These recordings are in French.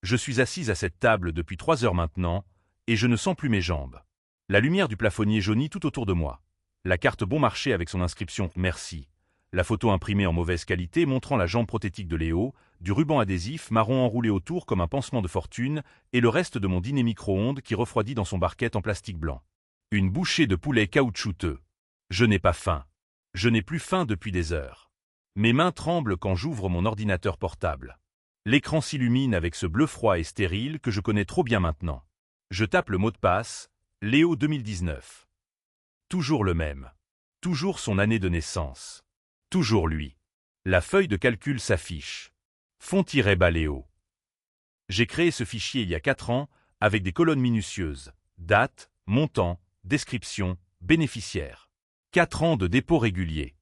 Je suis assise à cette table depuis 3 heures maintenant, et je ne sens plus mes jambes. La lumière du plafonnier jaunit tout autour de moi. La carte bon marché avec son inscription « Merci ». La photo imprimée en mauvaise qualité montrant la jambe prothétique de Léo, du ruban adhésif marron enroulé autour comme un pansement de fortune, et le reste de mon dîner micro-ondes qui refroidit dans son barquette en plastique blanc. Une bouchée de poulet caoutchouteux. Je n'ai pas faim. Je n'ai plus faim depuis des heures. Mes mains tremblent quand j'ouvre mon ordinateur portable. L'écran s'illumine avec ce bleu froid et stérile que je connais trop bien maintenant. Je tape le mot de passe, Léo 2019. Toujours le même. Toujours son année de naissance. Toujours lui. La feuille de calcul s'affiche. Font-bas Léo. J'ai créé ce fichier il y a 4 ans, avec des colonnes minutieuses. Date, montant, description, bénéficiaire. 4 ans de dépôt régulier.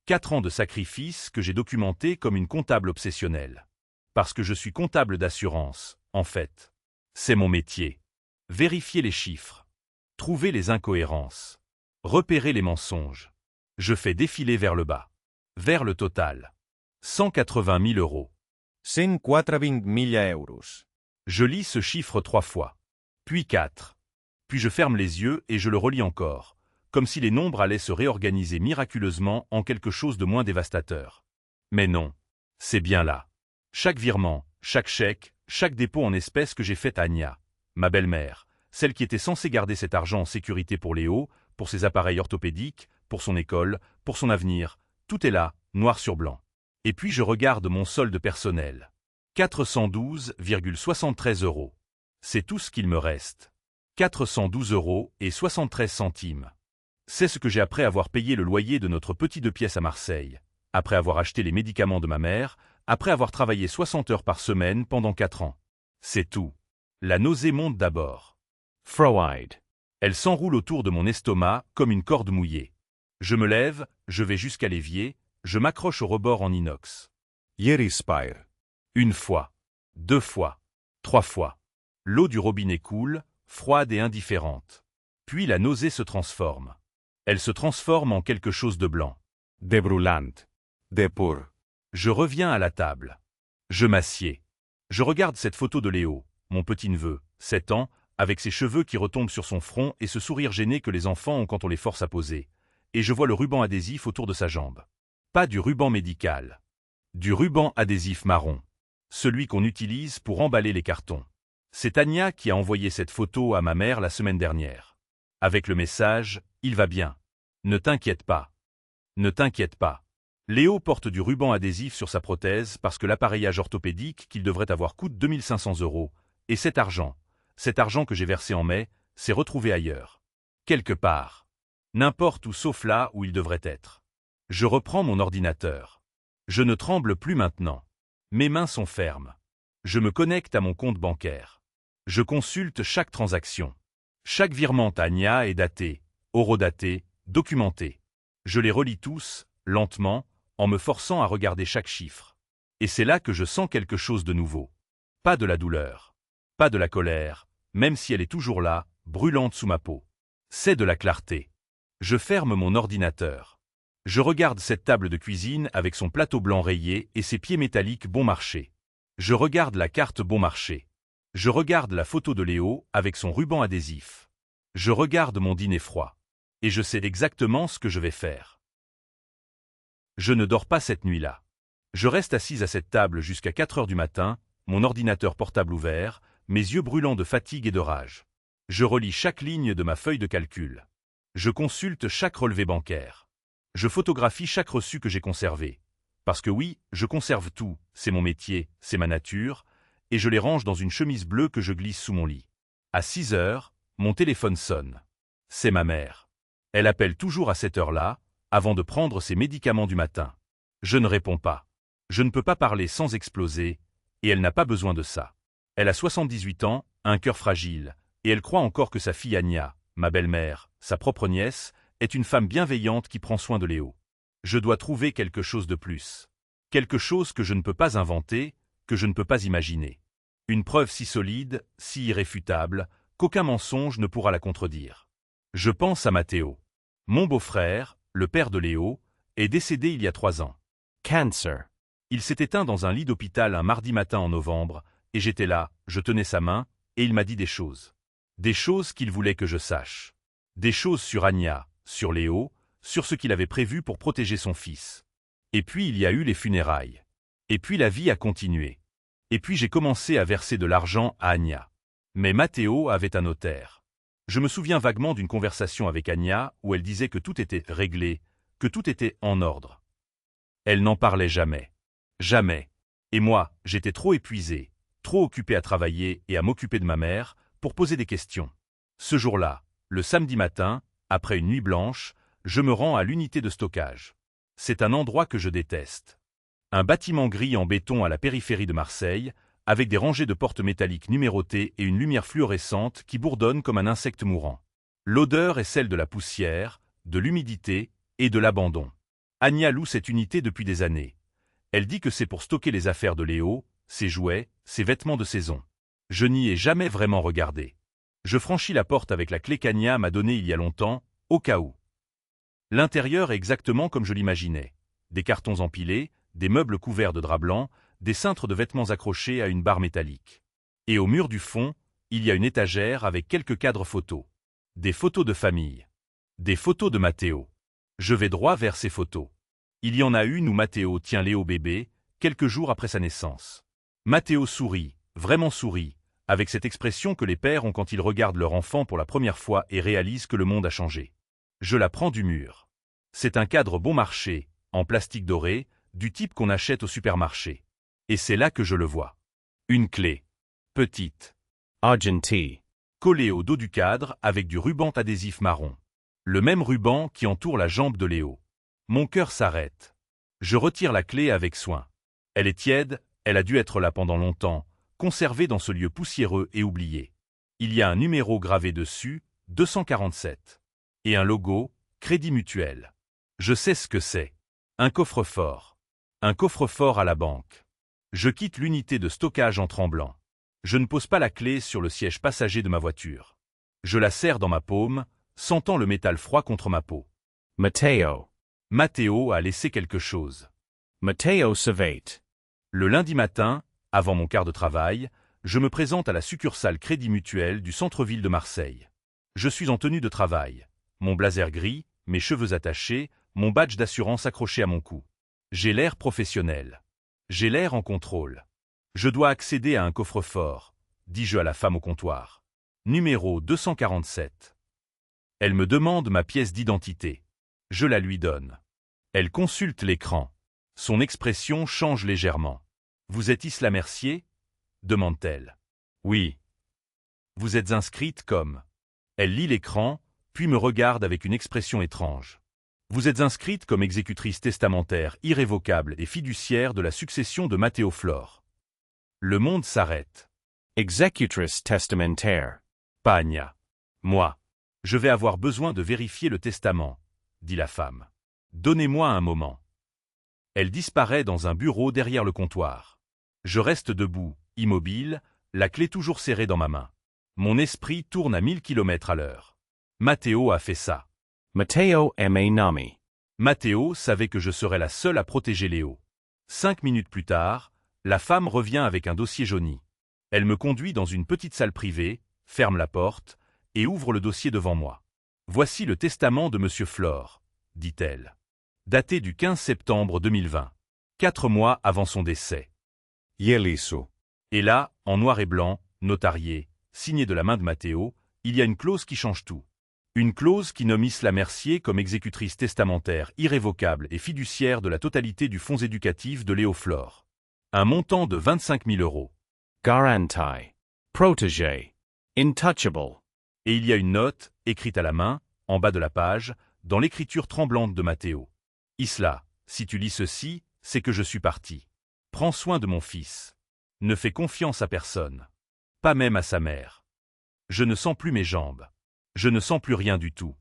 4 ans de sacrifice que j'ai documenté comme une comptable obsessionnelle. Parce que je suis comptable d'assurance, en fait. C'est mon métier. Vérifier les chiffres. Trouver les incohérences. Repérer les mensonges. Je fais défiler vers le bas. Vers le total. 180 000 €. 120.000 euros. Je lis ce chiffre 3 fois. Puis 4. Puis je ferme les yeux et je le relis encore, comme si les nombres allaient se réorganiser miraculeusement en quelque chose de moins dévastateur. Mais non. C'est bien là. Chaque virement, chaque chèque, chaque dépôt en espèces que j'ai fait à Anya, ma belle-mère, celle qui était censée garder cet argent en sécurité pour Léo, pour ses appareils orthopédiques, pour son école, pour son avenir, tout est là, noir sur blanc. Et puis je regarde mon solde personnel. 412,73 €. C'est tout ce qu'il me reste. 412,73 €. C'est ce que j'ai après avoir payé le loyer de notre petit 2 pièces à Marseille, après avoir acheté les médicaments de ma mère, après avoir travaillé 60 heures par semaine pendant 4 ans. C'est tout. La nausée monte d'abord. Freud. Elle s'enroule autour de mon estomac comme une corde mouillée. Je me lève, je vais jusqu'à l'évier, je m'accroche au rebord en inox. Respire. 1 fois, 2 fois, 3 fois. L'eau du robinet coule, froide et indifférente. Puis la nausée se transforme. Elle se transforme en quelque chose de blanc. De brûlante. De pur. Je reviens à la table. Je m'assieds. Je regarde cette photo de Léo, mon petit-neveu, 7 ans, avec ses cheveux qui retombent sur son front et ce sourire gêné que les enfants ont quand on les force à poser. Et je vois le ruban adhésif autour de sa jambe. Pas du ruban médical. Du ruban adhésif marron. Celui qu'on utilise pour emballer les cartons. C'est Anya qui a envoyé cette photo à ma mère la semaine dernière. Avec le message « Il va bien. Ne t'inquiète pas. Ne t'inquiète pas. » Léo porte du ruban adhésif sur sa prothèse parce que l'appareillage orthopédique qu'il devrait avoir coûte 2500 €. Et cet argent que j'ai versé en mai, s'est retrouvé ailleurs. Quelque part. N'importe où sauf là où il devrait être. Je reprends mon ordinateur. Je ne tremble plus maintenant. Mes mains sont fermes. Je me connecte à mon compte bancaire. Je consulte chaque transaction. Chaque virement à Anya est daté, horodaté, documenté. Je les relis tous, lentement, en me forçant à regarder chaque chiffre. Et c'est là que je sens quelque chose de nouveau. Pas de la douleur. Pas de la colère, même si elle est toujours là, brûlante sous ma peau. C'est de la clarté. Je ferme mon ordinateur. Je regarde cette table de cuisine avec son plateau blanc rayé et ses pieds métalliques bon marché. Je regarde la carte bon marché. Je regarde la photo de Léo avec son ruban adhésif. Je regarde mon dîner froid. Et je sais exactement ce que je vais faire. Je ne dors pas cette nuit-là. Je reste assise à cette table jusqu'à 4 heures du matin, mon ordinateur portable ouvert, mes yeux brûlants de fatigue et de rage. Je relis chaque ligne de ma feuille de calcul. Je consulte chaque relevé bancaire. Je photographie chaque reçu que j'ai conservé. Parce que oui, je conserve tout, c'est mon métier, c'est ma nature, et je les range dans une chemise bleue que je glisse sous mon lit. À 6 heures, mon téléphone sonne. C'est ma mère. Elle appelle toujours à cette heure-là, avant de prendre ses médicaments du matin. Je ne réponds pas. Je ne peux pas parler sans exploser, et elle n'a pas besoin de ça. Elle a 78 ans, un cœur fragile, et elle croit encore que sa fille Anya, ma belle-mère, sa propre nièce, est une femme bienveillante qui prend soin de Léo. Je dois trouver quelque chose de plus. Quelque chose que je ne peux pas inventer, que je ne peux pas imaginer. Une preuve si solide, si irréfutable, qu'aucun mensonge ne pourra la contredire. Je pense à Matteo. Mon beau-frère, le père de Léo, est décédé il y a 3 ans. Cancer. Il s'est éteint dans un lit d'hôpital un mardi matin en novembre, et j'étais là, je tenais sa main, et il m'a dit des choses. Des choses qu'il voulait que je sache. Des choses sur Anya, sur Léo, sur ce qu'il avait prévu pour protéger son fils. Et puis il y a eu les funérailles. Et puis la vie a continué. Et puis j'ai commencé à verser de l'argent à Anya. Mais Matteo avait un notaire. Je me souviens vaguement d'une conversation avec Anya où elle disait que tout était réglé, que tout était en ordre. Elle n'en parlait jamais. Jamais. Et moi, j'étais trop épuisé, trop occupé à travailler et à m'occuper de ma mère, pour poser des questions. Ce jour-là, le samedi matin, après une nuit blanche, je me rends à l'unité de stockage. C'est un endroit que je déteste. Un bâtiment gris en béton à la périphérie de Marseille, avec des rangées de portes métalliques numérotées et une lumière fluorescente qui bourdonne comme un insecte mourant. L'odeur est celle de la poussière, de l'humidité et de l'abandon. Anya loue cette unité depuis des années. Elle dit que c'est pour stocker les affaires de Léo, ses jouets, ses vêtements de saison. Je n'y ai jamais vraiment regardé. Je franchis la porte avec la clé qu'Anya m'a donnée il y a longtemps, au cas où. L'intérieur est exactement comme je l'imaginais. Des cartons empilés, des meubles couverts de drap blanc, des cintres de vêtements accrochés à une barre métallique. Et au mur du fond, il y a une étagère avec quelques cadres photos. Des photos de famille. Des photos de Matteo. Je vais droit vers ces photos. Il y en a une où Matteo tient Léo bébé, quelques jours après sa naissance. Matteo sourit, vraiment sourit, avec cette expression que les pères ont quand ils regardent leur enfant pour la première fois et réalisent que le monde a changé. Je la prends du mur. C'est un cadre bon marché, en plastique doré, du type qu'on achète au supermarché. Et c'est là que je le vois. Une clé. Petite. Argentine. Collée au dos du cadre avec du ruban adhésif marron. Le même ruban qui entoure la jambe de Léo. Mon cœur s'arrête. Je retire la clé avec soin. Elle est tiède, elle a dû être là pendant longtemps, conservée dans ce lieu poussiéreux et oublié. Il y a un numéro gravé dessus, 247. Et un logo, Crédit Mutuel. Je sais ce que c'est. Un coffre-fort. Un coffre-fort à la banque. Je quitte l'unité de stockage en tremblant. Je ne pose pas la clé sur le siège passager de ma voiture. Je la serre dans ma paume, sentant le métal froid contre ma peau. Matteo. Matteo a laissé quelque chose. Matteo Savate. Le lundi matin, avant mon quart de travail, je me présente à la succursale Crédit Mutuel du centre-ville de Marseille. Je suis en tenue de travail. Mon blazer gris, mes cheveux attachés, mon badge d'assurance accroché à mon cou. J'ai l'air professionnel. J'ai l'air en contrôle. Je dois accéder à un coffre-fort, dis-je à la femme au comptoir. Numéro 247. Elle me demande ma pièce d'identité. Je la lui donne. Elle consulte l'écran. Son expression change légèrement. « Vous êtes Isla Mercier ?» demande-t-elle. « Oui. »« Vous êtes inscrite comme ?» Elle lit l'écran, puis me regarde avec une expression étrange. « Vous êtes inscrite comme exécutrice testamentaire irrévocable et fiduciaire de la succession de Matteo Flore. » Le monde s'arrête. Executrix testamentaire. Pas Anya. Moi. Je vais avoir besoin de vérifier le testament, dit la femme. Donnez-moi un moment. Elle disparaît dans un bureau derrière le comptoir. Je reste debout, immobile, la clé toujours serrée dans ma main. Mon esprit tourne à 1000 km/h. Matteo a fait ça. Matteo M.A. Nami. Matteo savait que je serais la seule à protéger Léo. 5 minutes plus tard, la femme revient avec un dossier jauni. Elle me conduit dans une petite salle privée, ferme la porte, et ouvre le dossier devant moi. « Voici le testament de Monsieur Flore, » dit-elle. Daté du 15 septembre 2020. 4 mois avant son décès. Yelisu. Et là, en noir et blanc, notarié, signé de la main de Matteo, il y a une clause qui change tout. Une clause qui nomme Isla Mercier comme exécutrice testamentaire irrévocable et fiduciaire de la totalité du fonds éducatif de Léo Flore. Un montant de 25 000 €. Guarantee. Protégé. Intouchable. Et il y a une note, écrite à la main, en bas de la page, dans l'écriture tremblante de Matteo. Isla, si tu lis ceci, c'est que je suis parti. Prends soin de mon fils. Ne fais confiance à personne. Pas même à sa mère. Je ne sens plus mes jambes. Je ne sens plus rien du tout.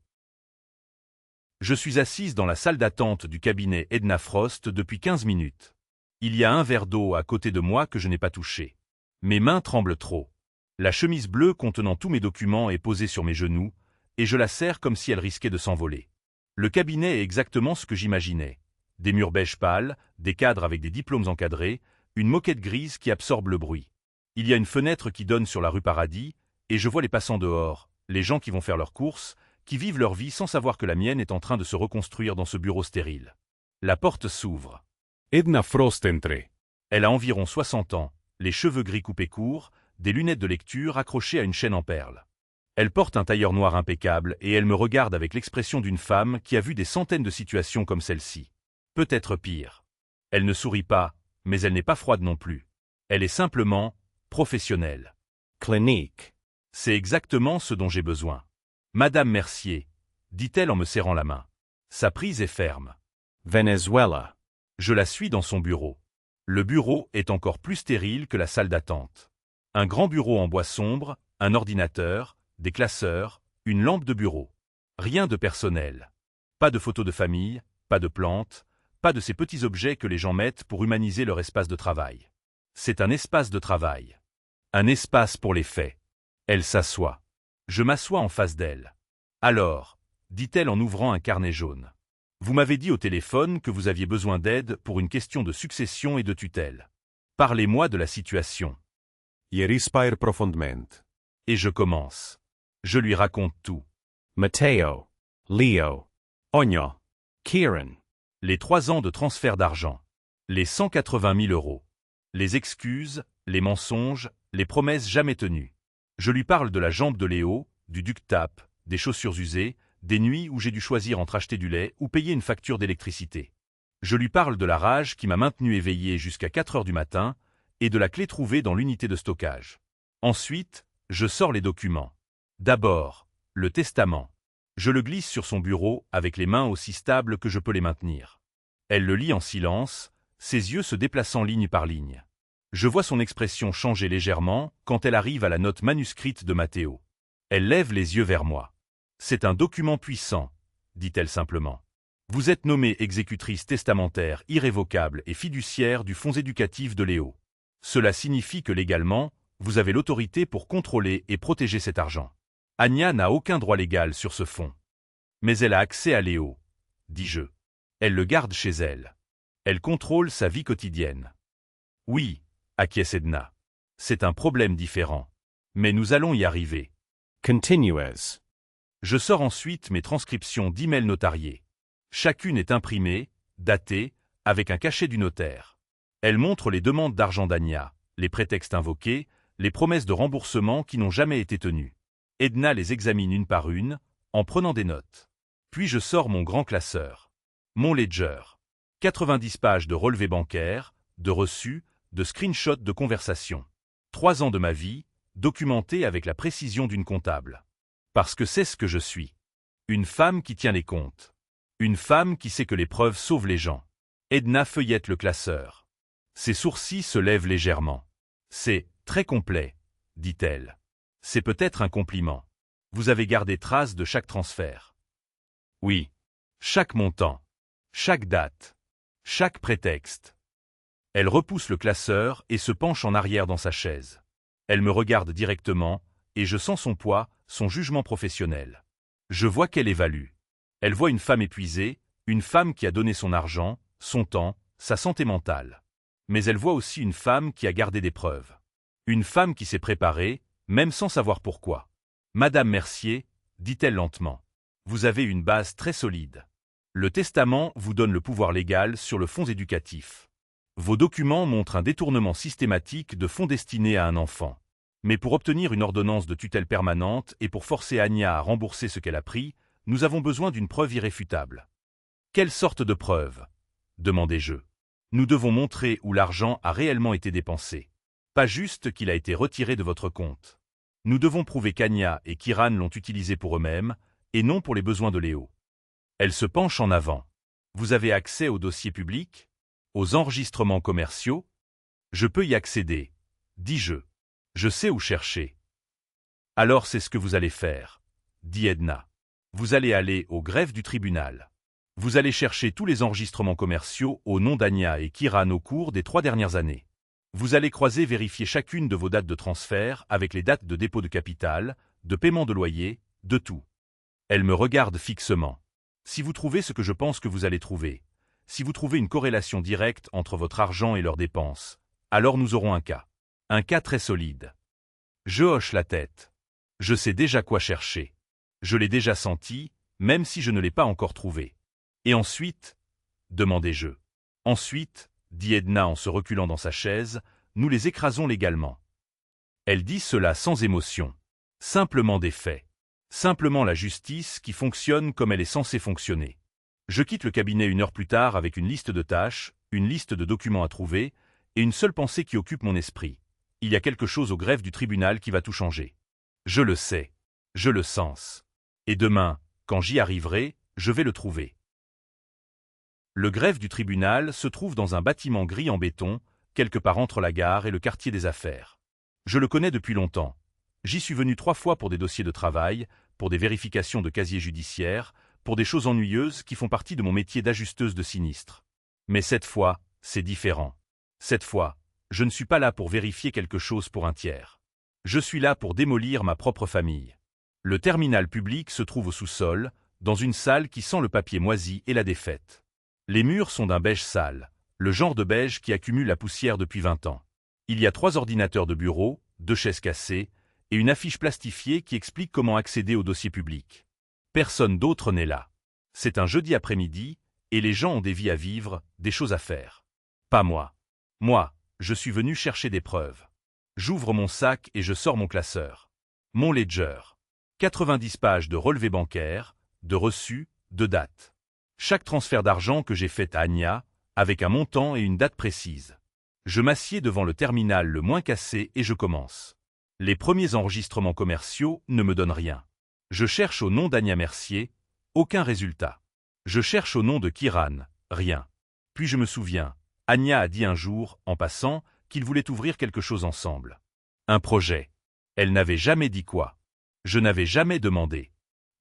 Je suis assise dans la salle d'attente du cabinet Edna Frost depuis 15 minutes. Il y a un verre d'eau à côté de moi que je n'ai pas touché. Mes mains tremblent trop. La chemise bleue contenant tous mes documents est posée sur mes genoux, et je la serre comme si elle risquait de s'envoler. Le cabinet est exactement ce que j'imaginais. Des murs beige pâle, des cadres avec des diplômes encadrés, une moquette grise qui absorbe le bruit. Il y a une fenêtre qui donne sur la rue Paradis, et je vois les passants dehors, les gens qui vont faire leurs courses, qui vivent leur vie sans savoir que la mienne est en train de se reconstruire dans ce bureau stérile. La porte s'ouvre. Edna Frostentre. Elle a environ 60 ans, les cheveux gris coupés courts, des lunettes de lecture accrochées à une chaîne en perles. Elle porte un tailleur noir impeccable et elle me regarde avec l'expression d'une femme qui a vu des centaines de situations comme celle-ci. Peut-être pire. Elle ne sourit pas, mais elle n'est pas froide non plus. Elle est simplement professionnelle. Clinique. C'est exactement ce dont j'ai besoin. Madame Mercier, dit-elle en me serrant la main. Sa prise est ferme. Venezuela. Je la suis dans son bureau. Le bureau est encore plus stérile que la salle d'attente. Un grand bureau en bois sombre, un ordinateur, des classeurs, une lampe de bureau. Rien de personnel. Pas de photos de famille, pas de plantes, pas de ces petits objets que les gens mettent pour humaniser leur espace de travail. C'est un espace de travail. Un espace pour les faits. Elle s'assoit. Je m'assois en face d'elle. Alors, dit-elle en ouvrant un carnet jaune. Vous m'avez dit au téléphone que vous aviez besoin d'aide pour une question de succession et de tutelle. Parlez-moi de la situation. Je respire profondement. Et je commence. Je lui raconte tout. Matteo. Leo. Ogno. Kieran. Les 3 ans de transfert d'argent. Les 180 000 €. Les excuses, les mensonges, les promesses jamais tenues. Je lui parle de la jambe de Léo, du duct tape, des chaussures usées, des nuits où j'ai dû choisir entre acheter du lait ou payer une facture d'électricité. Je lui parle de la rage qui m'a maintenu éveillé jusqu'à 4 heures du matin et de la clé trouvée dans l'unité de stockage. Ensuite, je sors les documents. D'abord, le testament. Je le glisse sur son bureau avec les mains aussi stables que je peux les maintenir. Elle le lit en silence, ses yeux se déplaçant ligne par ligne. Je vois son expression changer légèrement quand elle arrive à la note manuscrite de Matteo. Elle lève les yeux vers moi. C'est un document puissant, dit-elle simplement. Vous êtes nommée exécutrice testamentaire irrévocable et fiduciaire du fonds éducatif de Léo. Cela signifie que légalement, vous avez l'autorité pour contrôler et protéger cet argent. Anya n'a aucun droit légal sur ce fonds. Mais elle a accès à Léo, dis-je. Elle le garde chez elle. Elle contrôle sa vie quotidienne. Oui, acquiesce Edna. C'est un problème différent. Mais nous allons y arriver. Continuez. Je sors ensuite mes transcriptions d'emails notariés. Chacune est imprimée, datée, avec un cachet du notaire. Elle montre les demandes d'argent d'Anya, les prétextes invoqués, les promesses de remboursement qui n'ont jamais été tenues. Edna les examine une par une, en prenant des notes. Puis je sors mon grand classeur. Mon ledger. 90 pages de relevés bancaires, de reçus, de screenshots de conversations. 3 ans de ma vie, documentés avec la précision d'une comptable. Parce que c'est ce que je suis. Une femme qui tient les comptes. Une femme qui sait que les preuves sauvent les gens. Edna feuillette le classeur. Ses sourcils se lèvent légèrement. C'est très complet, dit-elle. C'est peut-être un compliment. Vous avez gardé trace de chaque transfert. Oui. Chaque montant. Chaque date. Chaque prétexte. Elle repousse le classeur et se penche en arrière dans sa chaise. Elle me regarde directement, et je sens son poids, son jugement professionnel. Je vois qu'elle évalue. Elle voit une femme épuisée, une femme qui a donné son argent, son temps, sa santé mentale. Mais elle voit aussi une femme qui a gardé des preuves. Une femme qui s'est préparée, même sans savoir pourquoi. Madame Mercier, dit-elle lentement, vous avez une base très solide. Le testament vous donne le pouvoir légal sur le fonds éducatif. Vos documents montrent un détournement systématique de fonds destinés à un enfant. Mais pour obtenir une ordonnance de tutelle permanente et pour forcer Anya à rembourser ce qu'elle a pris, nous avons besoin d'une preuve irréfutable. Quelle sorte de preuve ? Demandai-je. Nous devons montrer où l'argent a réellement été dépensé. Pas juste qu'il a été retiré de votre compte. Nous devons prouver qu'Anya et Kieran l'ont utilisé pour eux-mêmes, et non pour les besoins de Léo. Elle se penche en avant. Vous avez accès aux dossiers publics ? Aux enregistrements commerciaux ? Je peux y accéder, dis-je. Je sais où chercher. Alors c'est ce que vous allez faire, dit Edna. Vous allez aller au greffe du tribunal. Vous allez chercher tous les enregistrements commerciaux au nom d'Anya et Kieran au cours des 3 dernières années. Vous allez vérifier chacune de vos dates de transfert avec les dates de dépôt de capital, de paiement de loyer, de tout. Elle me regarde fixement. Si vous trouvez ce que je pense que vous allez trouver, si vous trouvez une corrélation directe entre votre argent et leurs dépenses, alors nous aurons un cas. Un cas très solide. Je hoche la tête. Je sais déjà quoi chercher. Je l'ai déjà senti, même si je ne l'ai pas encore trouvé. Et ensuite, demandai-je. Ensuite, dit Edna en se reculant dans sa chaise, nous les écrasons légalement. Elle dit cela sans émotion. Simplement des faits. Simplement la justice qui fonctionne comme elle est censée fonctionner. Je quitte le cabinet 1 heure plus tard avec une liste de tâches, une liste de documents à trouver, et une seule pensée qui occupe mon esprit. Il y a quelque chose au greffe du tribunal qui va tout changer. Je le sais. Je le sens. Et demain, quand j'y arriverai, je vais le trouver. Le greffe du tribunal se trouve dans un bâtiment gris en béton, quelque part entre la gare et le quartier des affaires. Je le connais depuis longtemps. J'y suis venu 3 fois pour des dossiers de travail, pour des vérifications de casiers judiciaires, pour des choses ennuyeuses qui font partie de mon métier d'ajusteuse de sinistres. Mais cette fois, c'est différent. Cette fois, je ne suis pas là pour vérifier quelque chose pour un tiers. Je suis là pour démolir ma propre famille. Le terminal public se trouve au sous-sol, dans une salle qui sent le papier moisi et la défaite. Les murs sont d'un beige sale, le genre de beige qui accumule la poussière depuis 20 ans. Il y a 3 ordinateurs de bureau, 2 chaises cassées, et une affiche plastifiée qui explique comment accéder au dossier public. Personne d'autre n'est là. C'est un jeudi après-midi, et les gens ont des vies à vivre, des choses à faire. Pas moi. Moi, je suis venu chercher des preuves. J'ouvre mon sac et je sors mon classeur. Mon ledger. 90 pages de relevés bancaires, de reçus, de dates. Chaque transfert d'argent que j'ai fait à Anya, avec un montant et une date précise. Je m'assieds devant le terminal le moins cassé et je commence. Les premiers enregistrements commerciaux ne me donnent rien. Je cherche au nom d'Anya Mercier, aucun résultat. Je cherche au nom de Kiran, rien. Puis je me souviens, Anya a dit un jour, en passant, qu'ils voulaient ouvrir quelque chose ensemble. Un projet. Elle n'avait jamais dit quoi. Je n'avais jamais demandé.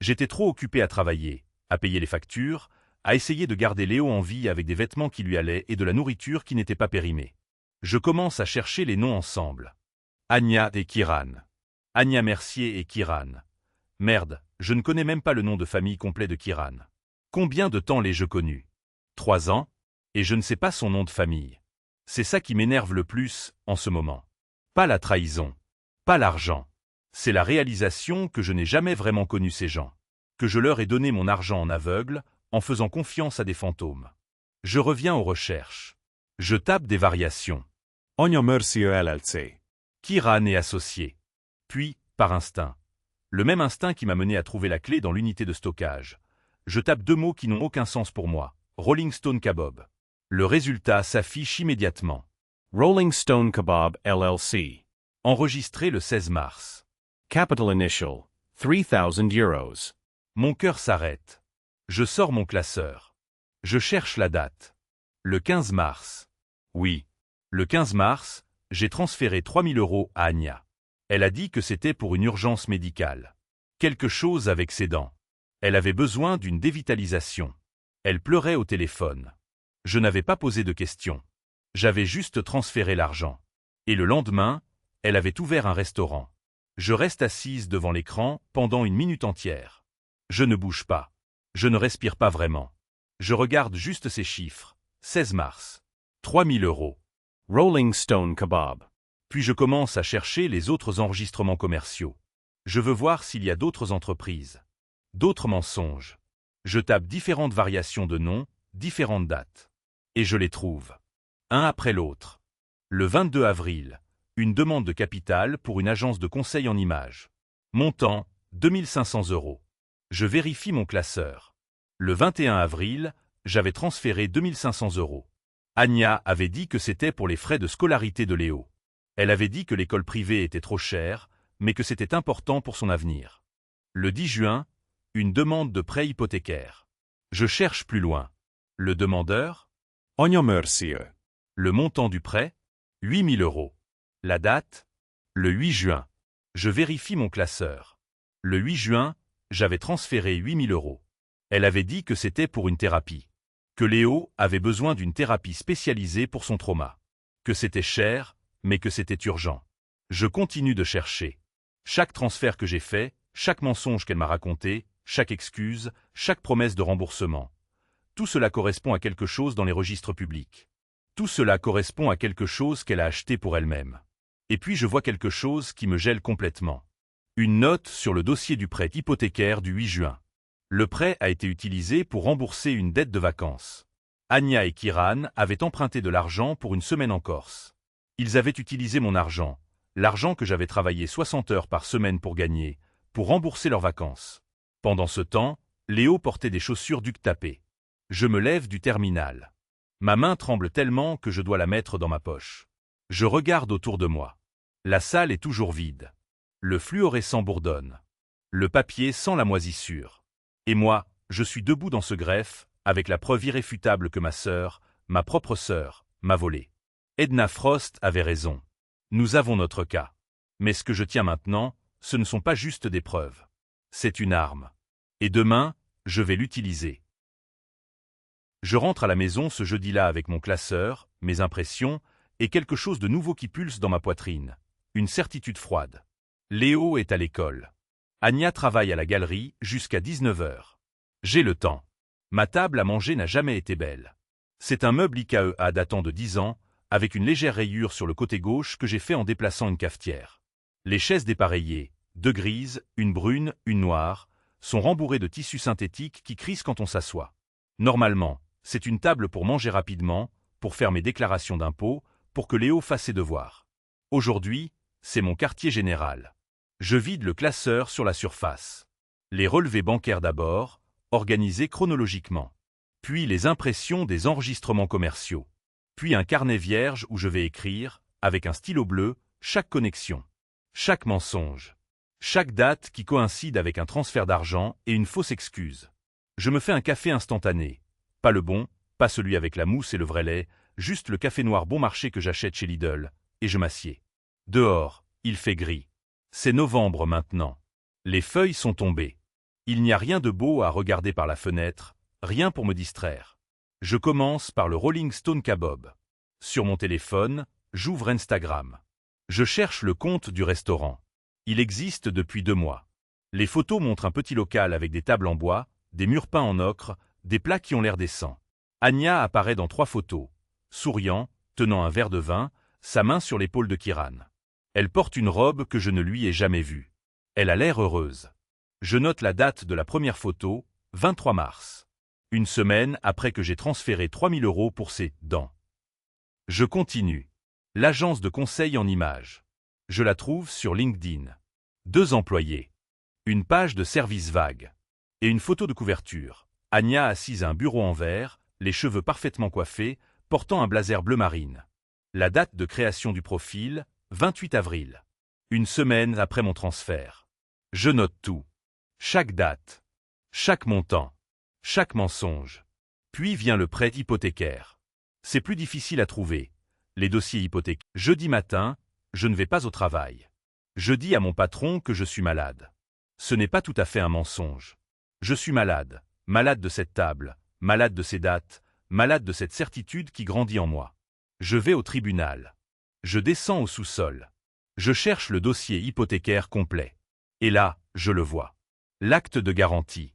J'étais trop occupé à travailler, à payer les factures, à essayer de garder Léo en vie avec des vêtements qui lui allaient et de la nourriture qui n'était pas périmée. Je commence à chercher les noms ensemble. Anya et Kiran. Anya Mercier et Kiran. Merde, je ne connais même pas le nom de famille complet de Kiran. Combien de temps l'ai-je connu? 3 ans? Et je ne sais pas son nom de famille. C'est ça qui m'énerve le plus, en ce moment. Pas la trahison. Pas l'argent. C'est la réalisation que je n'ai jamais vraiment connu ces gens. Que je leur ai donné mon argent en aveugle, en faisant confiance à des fantômes. Je reviens aux recherches. Je tape des variations. Anya Mercier LLC. Kiran et associé. Puis, par instinct. Le même instinct qui m'a mené à trouver la clé dans l'unité de stockage. Je tape 2 mots qui n'ont aucun sens pour moi. Rolling Stone Kebab. Le résultat s'affiche immédiatement. Rolling Stone Kebab LLC. Enregistré le 16 mars. Capital Initial. 3,000 euros. Mon cœur s'arrête. Je sors mon classeur. Je cherche la date. Le 15 mars. Oui. Le 15 mars, j'ai transféré 3 000 € à Anya. Elle a dit que c'était pour une urgence médicale. Quelque chose avec ses dents. Elle avait besoin d'une dévitalisation. Elle pleurait au téléphone. Je n'avais pas posé de questions. J'avais juste transféré l'argent. Et le lendemain, elle avait ouvert un restaurant. Je reste assise devant l'écran pendant 1 minute entière. Je ne bouge pas. Je ne respire pas vraiment. Je regarde juste ces chiffres. 16 mars. 3 000 €. Rolling Stone Kebab. Puis je commence à chercher les autres enregistrements commerciaux. Je veux voir s'il y a d'autres entreprises. D'autres mensonges. Je tape différentes variations de noms, différentes dates. Et je les trouve. Un après l'autre. Le 22 avril, une demande de capital pour une agence de conseil en images. Montant, 2 500 €. Je vérifie mon classeur. Le 21 avril, j'avais transféré 2 500 €. Anya avait dit que c'était pour les frais de scolarité de Léo. Elle avait dit que l'école privée était trop chère, mais que c'était important pour son avenir. Le 10 juin, une demande de prêt hypothécaire. Je cherche plus loin. Le demandeur? Anya Mercier. Le montant du prêt? 8 000 €. La date? Le 8 juin. Je vérifie mon classeur. Le 8 juin, j'avais transféré 8 000 €. Elle avait dit que c'était pour une thérapie. Que Léo avait besoin d'une thérapie spécialisée pour son trauma. Que c'était cher, mais que c'était urgent. Je continue de chercher. Chaque transfert que j'ai fait, chaque mensonge qu'elle m'a raconté, chaque excuse, chaque promesse de remboursement. Tout cela correspond à quelque chose dans les registres publics. Tout cela correspond à quelque chose qu'elle a acheté pour elle-même. Et puis je vois quelque chose qui me gèle complètement. Une note sur le dossier du prêt hypothécaire du 8 juin. Le prêt a été utilisé pour rembourser une dette de vacances. Anya et Kiran avaient emprunté de l'argent pour une semaine en Corse. Ils avaient utilisé mon argent, l'argent que j'avais travaillé 60 heures par semaine pour gagner, pour rembourser leurs vacances. Pendant ce temps, Léo portait des chaussures duc tapées. Je me lève du terminal. Ma main tremble tellement que je dois la mettre dans ma poche. Je regarde autour de moi. La salle est toujours vide. Le fluorescent bourdonne. Le papier sent la moisissure. Et moi, je suis debout dans ce greffe, avec la preuve irréfutable que ma sœur, ma propre sœur, m'a volé. Edna Frost avait raison. Nous avons notre cas. Mais ce que je tiens maintenant, ce ne sont pas juste des preuves. C'est une arme. Et demain, je vais l'utiliser. Je rentre à la maison ce jeudi-là avec mon classeur, mes impressions, et quelque chose de nouveau qui pulse dans ma poitrine. Une certitude froide. Léo est à l'école. Anya travaille à la galerie jusqu'à 19 h. J'ai le temps. Ma table à manger n'a jamais été belle. C'est un meuble IKEA datant de 10 ans, avec une légère rayure sur le côté gauche que j'ai fait en déplaçant une cafetière. Les chaises dépareillées, 2 grises, une brune, une noire, sont rembourrées de tissu synthétique qui crisse quand on s'assoit. Normalement, c'est une table pour manger rapidement, pour faire mes déclarations d'impôts, pour que Léo fasse ses devoirs. Aujourd'hui, c'est mon quartier général. Je vide le classeur sur la surface. Les relevés bancaires d'abord, organisés chronologiquement. Puis les impressions des enregistrements commerciaux. Puis un carnet vierge où je vais écrire, avec un stylo bleu, chaque connexion. Chaque mensonge. Chaque date qui coïncide avec un transfert d'argent et une fausse excuse. Je me fais un café instantané. Pas le bon, pas celui avec la mousse et le vrai lait, juste le café noir bon marché que j'achète chez Lidl, et je m'assieds. Dehors, il fait gris. C'est novembre maintenant. Les feuilles sont tombées. Il n'y a rien de beau à regarder par la fenêtre, rien pour me distraire. Je commence par le Rolling Stone Kebab. Sur mon téléphone, j'ouvre Instagram. Je cherche le compte du restaurant. Il existe depuis 2 mois. Les photos montrent un petit local avec des tables en bois, des murs peints en ocre, des plats qui ont l'air décents. Anya apparaît dans 3 photos, souriant, tenant un verre de vin, sa main sur l'épaule de Kiran. Elle porte une robe que je ne lui ai jamais vue. Elle a l'air heureuse. Je note la date de la première photo, 23 mars. Une semaine après que j'ai transféré 3 000 € pour ses dents. Je continue. L'agence de conseil en images. Je la trouve sur LinkedIn. 2 employés. Une page de service vague. Et une photo de couverture. Anya assise à un bureau en verre, les cheveux parfaitement coiffés, portant un blazer bleu marine. La date de création du profil, 28 avril. Une semaine après mon transfert. Je note tout. Chaque date. Chaque montant. Chaque mensonge. Puis vient le prêt hypothécaire. C'est plus difficile à trouver. Les dossiers hypothécaires. Jeudi matin, je ne vais pas au travail. Je dis à mon patron que je suis malade. Ce n'est pas tout à fait un mensonge. Je suis malade. Malade de cette table, malade de ces dates, malade de cette certitude qui grandit en moi. Je vais au tribunal. Je descends au sous-sol. Je cherche le dossier hypothécaire complet. Et là, je le vois. L'acte de garantie.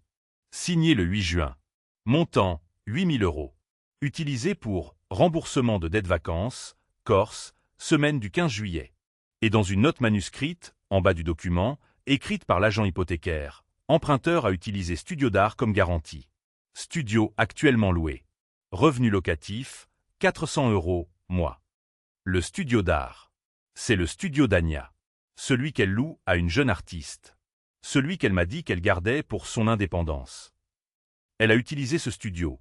Signé le 8 juin. Montant, 8 000 €. Utilisé pour remboursement de dette vacances, Corse, semaine du 15 juillet. Et dans une note manuscrite, en bas du document, écrite par l'agent hypothécaire, emprunteur a utilisé Studio d'art comme garantie. Studio actuellement loué. Revenu locatif, 400 €, mois. Le studio d'art. C'est le studio d'Anya. Celui qu'elle loue à une jeune artiste. Celui qu'elle m'a dit qu'elle gardait pour son indépendance. Elle a utilisé ce studio.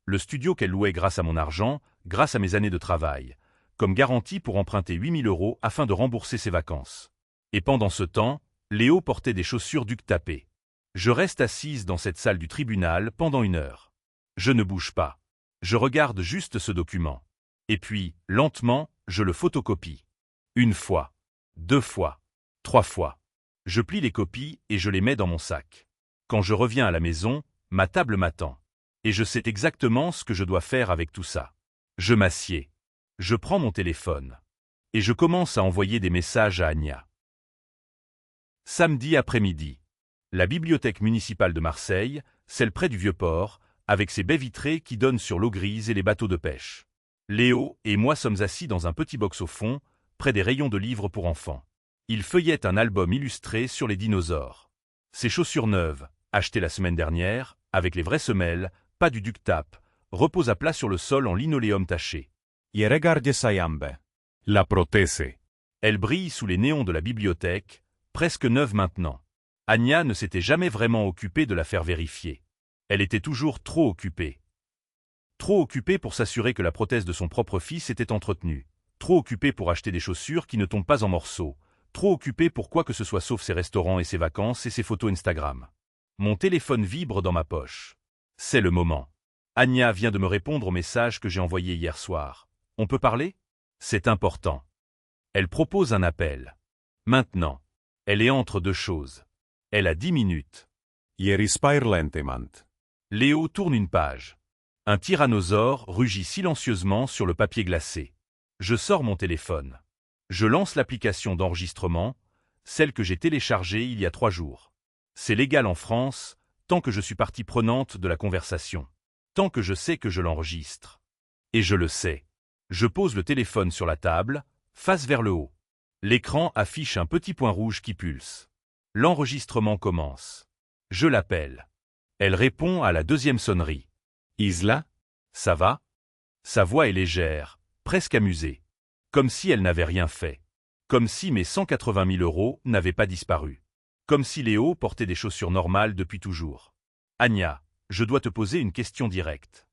Le studio qu'elle louait grâce à mon argent, grâce à mes années de travail, comme garantie pour emprunter 8 000 € afin de rembourser ses vacances. Et pendant ce temps, Léo portait des chaussures duc tapées. Je reste assise dans cette salle du tribunal pendant 1 heure. Je ne bouge pas. Je regarde juste ce document. Et puis, lentement, je le photocopie. 1 fois, 2 fois, 3 fois. Je plie les copies et je les mets dans mon sac. Quand je reviens à la maison, ma table m'attend. Et je sais exactement ce que je dois faire avec tout ça. Je m'assieds. Je prends mon téléphone. Et je commence à envoyer des messages à Anya. Samedi après-midi. La bibliothèque municipale de Marseille, celle près du Vieux-Port, avec ses baies vitrées qui donnent sur l'eau grise et les bateaux de pêche. Léo et moi sommes assis dans un petit box au fond, près des rayons de livres pour enfants. Il feuillette un album illustré sur les dinosaures. Ses chaussures neuves, achetées la semaine dernière, avec les vraies semelles, pas du duct-tape, reposent à plat sur le sol en linoléum taché. Je regardie sajambe. La protese. Elle brille sous les néons de la bibliothèque, presque neuve maintenant. Anya ne s'était jamais vraiment occupée de la faire vérifier. Elle était toujours trop occupée. Trop occupée pour s'assurer que la prothèse de son propre fils était entretenue. Trop occupée pour acheter des chaussures qui ne tombent pas en morceaux. Trop occupée pour quoi que ce soit sauf ses restaurants et ses vacances et ses photos Instagram. Mon téléphone vibre dans ma poche. C'est le moment. Anya vient de me répondre au message que j'ai envoyé hier soir. On peut parler? C'est important. Elle propose un appel. Maintenant. Elle est entre deux choses. Elle a 10 minutes. Je respire lentement. Léo tourne une page. Un tyrannosaure rugit silencieusement sur le papier glacé. Je sors mon téléphone. Je lance l'application d'enregistrement, celle que j'ai téléchargée il y a 3 jours. C'est légal en France, tant que je suis partie prenante de la conversation. Tant que je sais que je l'enregistre. Et je le sais. Je pose le téléphone sur la table, face vers le haut. L'écran affiche un petit point rouge qui pulse. L'enregistrement commence. Je l'appelle. Elle répond à la deuxième sonnerie. Isla? Ça va? Sa voix est légère, presque amusée. Comme si elle n'avait rien fait. Comme si mes 180 000 € n'avaient pas disparu. Comme si Léo portait des chaussures normales depuis toujours. Anya, je dois te poser une question directe.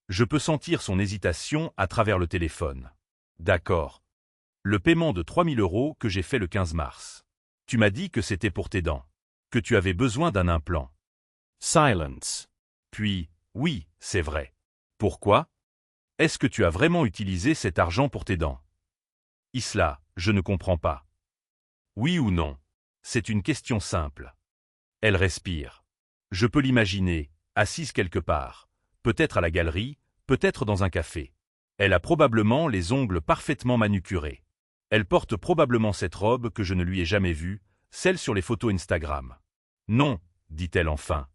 Je peux sentir son hésitation à travers le téléphone. D'accord. Le paiement de 3 000 € que j'ai fait le 15 mars. Tu m'as dit que c'était pour tes dents. Que tu avais besoin d'un implant. Silence. Puis, oui, c'est vrai. Pourquoi? Est-ce que tu as vraiment utilisé cet argent pour tes dents? Isla, je ne comprends pas. Oui ou non? C'est une question simple. Elle respire. Je peux l'imaginer, assise quelque part, peut-être à la galerie, peut-être dans un café. Elle a probablement les ongles parfaitement manucurés. Elle porte probablement cette robe que je ne lui ai jamais vue, celle sur les photos Instagram. Non, dit-elle enfin.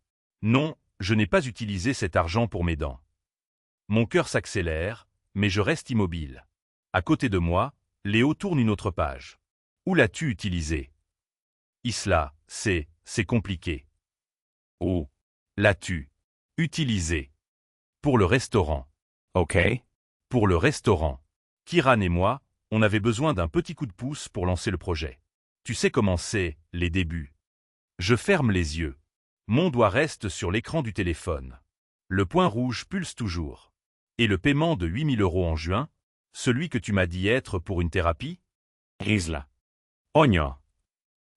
Non, je n'ai pas utilisé cet argent pour mes dents. Mon cœur s'accélère, mais je reste immobile. À côté de moi, Léo tourne une autre page. Où l'as-tu utilisé? Isla, c'est compliqué. Où l'as-tu utilisé? Pour le restaurant. Ok. Pour le restaurant. Kiran et moi, on avait besoin d'un petit coup de pouce pour lancer le projet. Tu sais comment c'est, les débuts. Je ferme les yeux. Mon doigt reste sur l'écran du téléphone. Le point rouge pulse toujours. Et le paiement de 8 000 € en juin, celui que tu m'as dit être pour une thérapie? Isla. Ogno.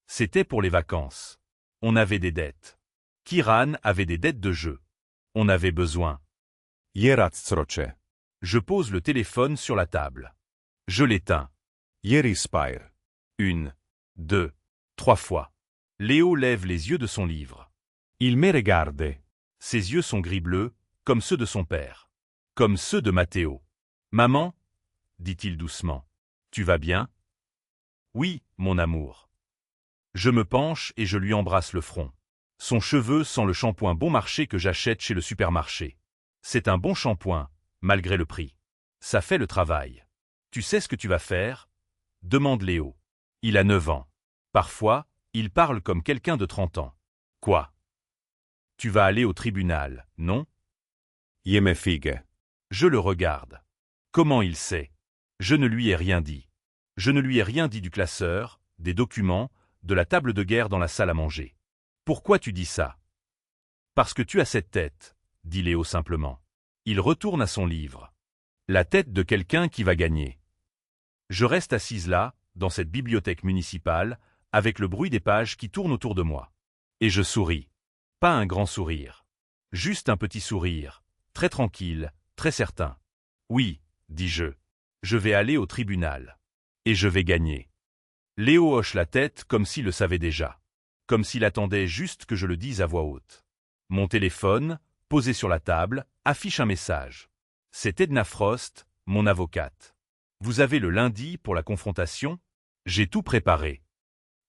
C'était pour les vacances. On avait des dettes. Kiran avait des dettes de jeu. On avait besoin. Jeratsroche. Je pose le téléphone sur la table. Je l'éteins. Je respire. 1, 2, 3 fois. Léo lève les yeux de son livre. Il me regarde. Ses yeux sont gris-bleu, comme ceux de son père. Comme ceux de Matteo. Maman, dit-il doucement, tu vas bien? Oui, mon amour. Je me penche et je lui embrasse le front. Son cheveu sent le shampoing bon marché que j'achète chez le supermarché. C'est un bon shampoing, malgré le prix. Ça fait le travail. Tu sais ce que tu vas faire? Demande Léo. Il a 9 ans. Parfois, il parle comme quelqu'un de 30 ans. Quoi? Tu vas aller au tribunal, non? Je me figue. Je le regarde. Comment il sait? Je ne lui ai rien dit. Je ne lui ai rien dit du classeur, des documents, de la table de guerre dans la salle à manger. Pourquoi tu dis ça? Parce que tu as cette tête, dit Léo simplement. Il retourne à son livre. La tête de quelqu'un qui va gagner. Je reste assise là, dans cette bibliothèque municipale, avec le bruit des pages qui tournent autour de moi. Et je souris. Pas un grand sourire. Juste un petit sourire, très tranquille, très certain. Oui, dis-je. Je vais aller au tribunal. Et je vais gagner. Léo hoche la tête comme s'il le savait déjà. Comme s'il attendait juste que je le dise à voix haute. Mon téléphone, posé sur la table, affiche un message. C'est Edna Frost, mon avocate. Vous avez le lundi pour la confrontation? J'ai tout préparé.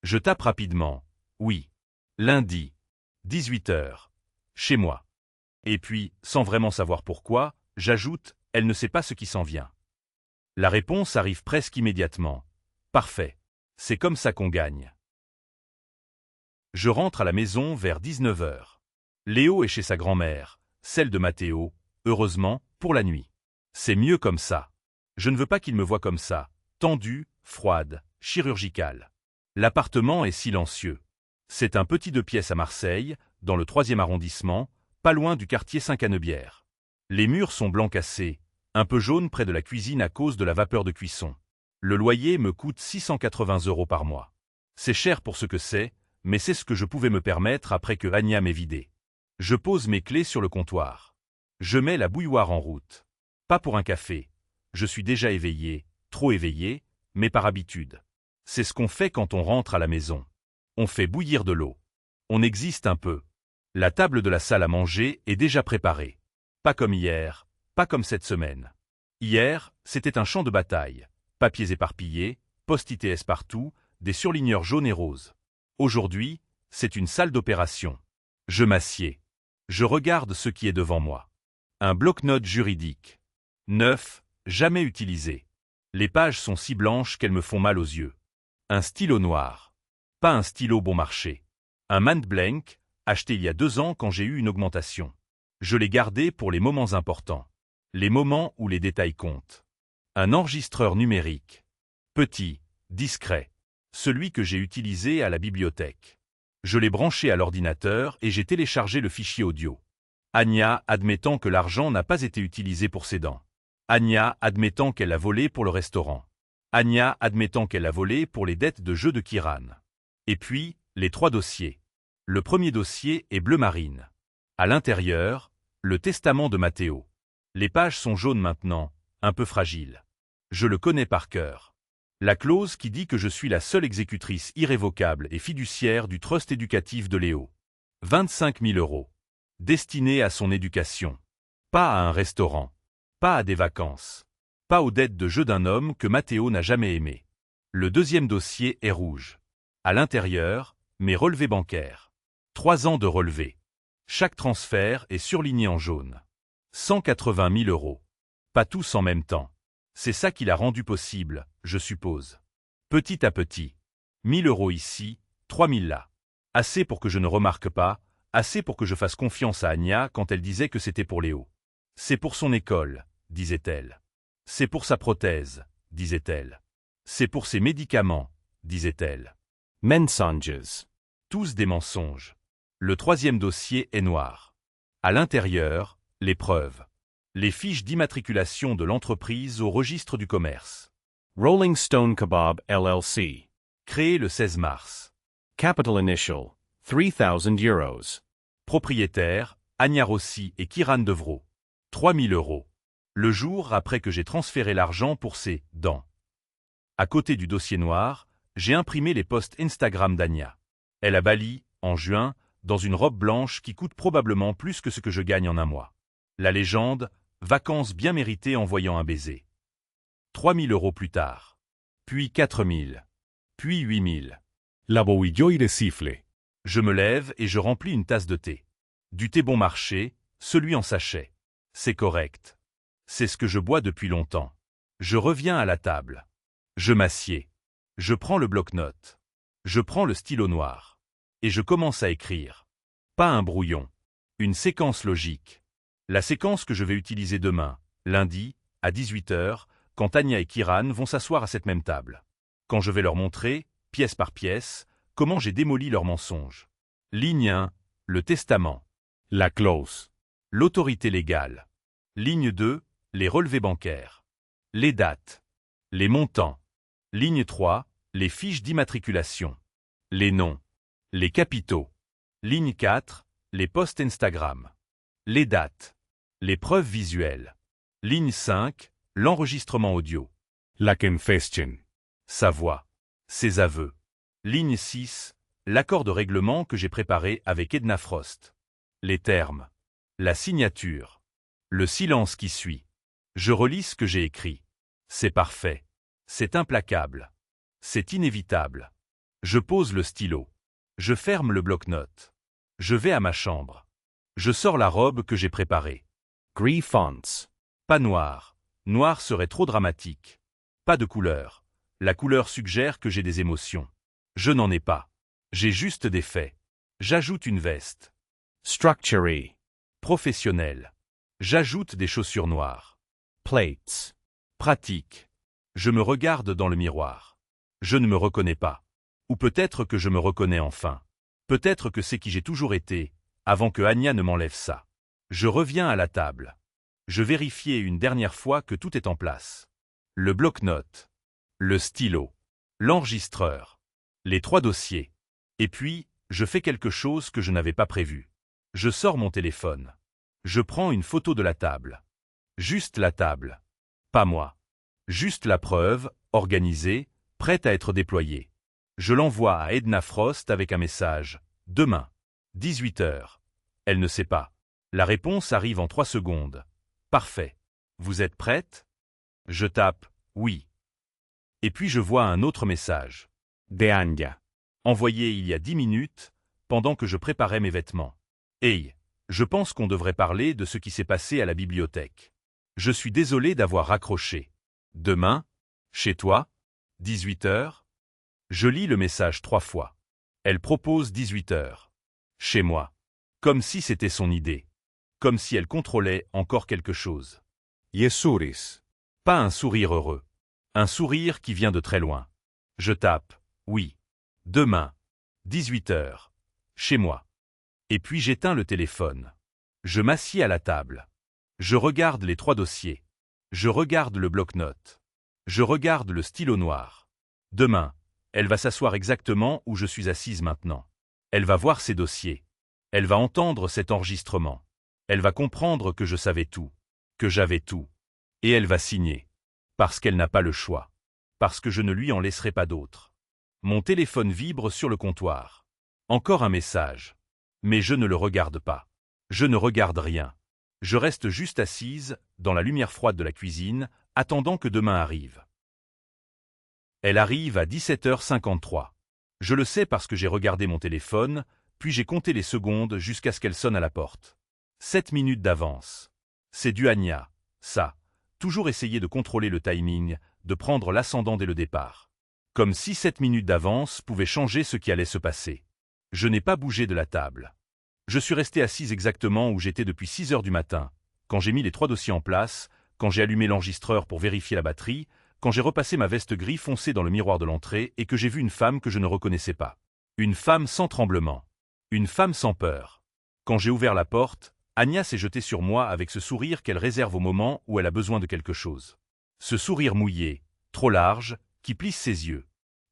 Je tape rapidement. Oui. Lundi. 18 h. Chez moi. Et puis, sans vraiment savoir pourquoi, j'ajoute, elle ne sait pas ce qui s'en vient. La réponse arrive presque immédiatement. Parfait. C'est comme ça qu'on gagne. Je rentre à la maison vers 19 heures. Léo est chez sa grand-mère, celle de Matteo, heureusement, pour la nuit. C'est mieux comme ça. Je ne veux pas qu'il me voie comme ça, tendue, froide, chirurgicale. L'appartement est silencieux. C'est un petit 2 pièces à Marseille, dans le 3e arrondissement, pas loin du quartier Saint-Canebière. Les murs sont blancs cassés, un peu jaunes près de la cuisine à cause de la vapeur de cuisson. Le loyer me coûte 680 € par mois. C'est cher pour ce que c'est, mais c'est ce que je pouvais me permettre après que Anya m'ait vidé. Je pose mes clés sur le comptoir. Je mets la bouilloire en route. Pas pour un café. Je suis déjà éveillé, trop éveillé, mais par habitude. C'est ce qu'on fait quand on rentre à la maison. On fait bouillir de l'eau. On existe un peu. La table de la salle à manger est déjà préparée. Pas comme hier, pas comme cette semaine. Hier, c'était un champ de bataille. Papiers éparpillés, post-its partout, des surligneurs jaunes et roses. Aujourd'hui, c'est une salle d'opération. Je m'assieds. Je regarde ce qui est devant moi. Un bloc-notes juridique. Neuf, jamais utilisé. Les pages sont si blanches qu'elles me font mal aux yeux. Un stylo noir. Pas un stylo bon marché. Un Mant Blank, acheté il y a 2 ans quand j'ai eu une augmentation. Je l'ai gardé pour les moments importants. Les moments où les détails comptent. Un enregistreur numérique. Petit, discret. Celui que j'ai utilisé à la bibliothèque. Je l'ai branché à l'ordinateur et j'ai téléchargé le fichier audio. Anya admettant que l'argent n'a pas été utilisé pour ses dents. Anya admettant qu'elle l'a volé pour le restaurant. Anya admettant qu'elle l'a volé pour les dettes de jeu de Kiran. Et puis, les 3 dossiers. Le premier dossier est bleu marine. À l'intérieur, le testament de Matteo. Les pages sont jaunes maintenant, un peu fragiles. Je le connais par cœur. La clause qui dit que je suis la seule exécutrice irrévocable et fiduciaire du trust éducatif de Léo. 25 000 €. Destinés à son éducation. Pas à un restaurant. Pas à des vacances. Pas aux dettes de jeu d'un homme que Matteo n'a jamais aimé. Le deuxième dossier est rouge. À l'intérieur, mes relevés bancaires. 3 ans de relevés. Chaque transfert est surligné en jaune. 180 000 €. Pas tous en même temps. C'est ça qui l'a rendu possible, je suppose. Petit à petit. 1 000 € ici, 3 000 là. Assez pour que je ne remarque pas, assez pour que je fasse confiance à Anya quand elle disait que c'était pour Léo. C'est pour son école, disait-elle. C'est pour sa prothèse, disait-elle. C'est pour ses médicaments, disait-elle. Mensages. Tous des mensonges. Le 3e dossier est noir. À l'intérieur, les preuves. Les fiches d'immatriculation de l'entreprise au registre du commerce. Rolling Stone Kebab LLC. Créé le 16 mars. Capital initial, 3,000 €. Propriétaires, Anya Rossi et Kiran Devro. 3 000 €. Le jour après que j'ai transféré l'argent pour ses dents. À côté du dossier noir, j'ai imprimé les posts Instagram d'Anya. Elle a Bali, en juin, dans une robe blanche qui coûte probablement plus que ce que je gagne en un mois. La légende, vacances bien méritées en voyant un baiser. 3 000 € plus tard. Puis 4 000. Puis 8 000. La bouilloire siffle. Je me lève et je remplis une tasse de thé. Du thé bon marché, celui en sachet. C'est correct. C'est ce que je bois depuis longtemps. Je reviens à la table. Je m'assieds. Je prends le bloc-notes. Je prends le stylo noir. Et je commence à écrire. Pas un brouillon. Une séquence logique. La séquence que je vais utiliser demain, lundi, à 18 h, quand Anya et Kiran vont s'asseoir à cette même table. Quand je vais leur montrer, pièce par pièce, comment j'ai démoli leurs mensonges. Ligne 1, le testament. La clause. L'autorité légale. Ligne 2, les relevés bancaires. Les dates. Les montants. Ligne 3, les fiches d'immatriculation. Les noms. Les capitaux. Ligne 4, les posts Instagram. Les dates. Les preuves visuelles. Ligne 5, l'enregistrement audio. La confession. Sa voix. Ses aveux. Ligne 6, l'accord de règlement que j'ai préparé avec Edna Frost. Les termes. La signature. Le silence qui suit. Je relis ce que j'ai écrit. C'est parfait. C'est implacable. C'est inévitable. Je pose le stylo. Je ferme le bloc-notes. Je vais à ma chambre. Je sors la robe que j'ai préparée. Gris fonts. Pas noir. Noir serait trop dramatique. Pas de couleur. La couleur suggère que j'ai des émotions. Je n'en ai pas. J'ai juste des faits. J'ajoute une veste. Structure. Professionnel. J'ajoute des chaussures noires. Plates. Pratique. Je me regarde dans le miroir. Je ne me reconnais pas. Ou peut-être que je me reconnais enfin. Peut-être que c'est qui j'ai toujours été, avant que Anya ne m'enlève ça. Je reviens à la table. Je vérifie une dernière fois que tout est en place. Le bloc-notes. Le stylo. L'enregistreur. Les 3 dossiers. Et puis, je fais quelque chose que je n'avais pas prévu. Je sors mon téléphone. Je prends une photo de la table. Juste la table. Pas moi. Juste la preuve, organisée, prête à être déployée. Je l'envoie à Edna Frost avec un message. Demain. 18h. Elle ne sait pas. La réponse arrive en 3 secondes. Parfait. Vous êtes prête? Je tape « Oui ». Et puis je vois un autre message. De Anya. Envoyé il y a 10 minutes, pendant que je préparais mes vêtements. Hey, je pense qu'on devrait parler de ce qui s'est passé à la bibliothèque. Je suis désolé d'avoir raccroché. Demain? Chez toi? 18h? Je lis le message 3 fois. Elle propose 18h. Chez moi. Comme si c'était son idée. Comme si elle contrôlait encore quelque chose. Yesuris. Pas un sourire heureux. Un sourire qui vient de très loin. Je tape « Oui ». Demain. 18h. Chez moi. Et puis j'éteins le téléphone. Je m'assieds à la table. Je regarde les 3 dossiers. Je regarde le bloc-notes. Je regarde le stylo noir. Demain, elle va s'asseoir exactement où je suis assise maintenant. Elle va voir ses dossiers. Elle va entendre cet enregistrement. Elle va comprendre que je savais tout. Que j'avais tout. Et elle va signer. Parce qu'elle n'a pas le choix. Parce que je ne lui en laisserai pas d'autre. Mon téléphone vibre sur le comptoir. Encore un message. Mais je ne le regarde pas. Je ne regarde rien. Je reste juste assise, dans la lumière froide de la cuisine, attendant que demain arrive. Elle arrive à 17h53. Je le sais parce que j'ai regardé mon téléphone, puis j'ai compté les secondes jusqu'à ce qu'elle sonne à la porte. 7 minutes d'avance. C'est du Anya, ça. Toujours essayer de contrôler le timing, de prendre l'ascendant dès le départ. Comme si 7 minutes d'avance pouvaient changer ce qui allait se passer. Je n'ai pas bougé de la table. Je suis resté assise exactement où j'étais depuis 6h du matin, quand j'ai mis les 3 dossiers en place, quand j'ai allumé l'enregistreur pour vérifier la batterie, quand j'ai repassé ma veste gris foncé dans le miroir de l'entrée et que j'ai vu une femme que je ne reconnaissais pas. Une femme sans tremblement. Une femme sans peur. Quand j'ai ouvert la porte, Anya s'est jetée sur moi avec ce sourire qu'elle réserve au moment où elle a besoin de quelque chose. Ce sourire mouillé, trop large, qui plisse ses yeux.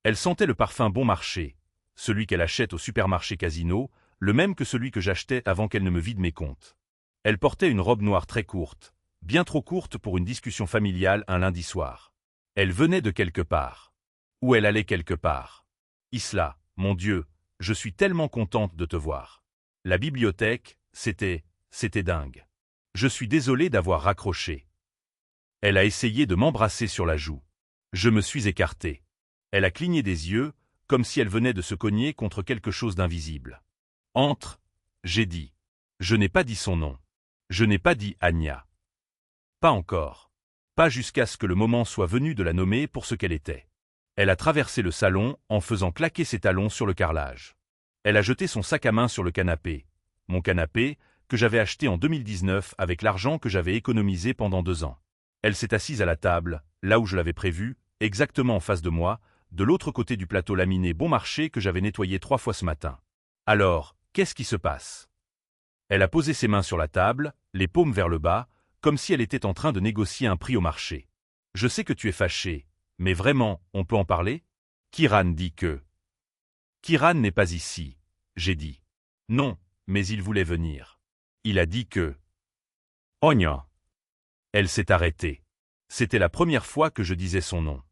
Elle sentait le parfum bon marché, celui qu'elle achète au supermarché Casino, le même que celui que j'achetais avant qu'elle ne me vide mes comptes. Elle portait une robe noire très courte, bien trop courte pour une discussion familiale un lundi soir. Elle venait de quelque part. Ou elle allait quelque part. Isla, mon Dieu, je suis tellement contente de te voir. La bibliothèque, c'était dingue. Je suis désolé d'avoir raccroché. Elle a essayé de m'embrasser sur la joue. Je me suis écarté. Elle a cligné des yeux, comme si elle venait de se cogner contre quelque chose d'invisible. Entre, j'ai dit. Je n'ai pas dit son nom. Je n'ai pas dit Anya. Pas encore. Pas jusqu'à ce que le moment soit venu de la nommer pour ce qu'elle était. Elle a traversé le salon en faisant claquer ses talons sur le carrelage. Elle a jeté son sac à main sur le canapé. Mon canapé, que j'avais acheté en 2019 avec l'argent que j'avais économisé pendant 2 ans. Elle s'est assise à la table, là où je l'avais prévu, exactement en face de moi, de l'autre côté du plateau laminé bon marché que j'avais nettoyé 3 fois ce matin. Alors, qu'est-ce qui se passe? Elle a posé ses mains sur la table, les paumes vers le bas, comme si elle était en train de négocier un prix au marché. Je sais que tu es fâché, mais vraiment, on peut en parler? Kiran dit que... Kiran n'est pas ici, j'ai dit. Non, mais il voulait venir. Il a dit que... Ogno. Elle s'est arrêtée. C'était la première fois que je disais son nom.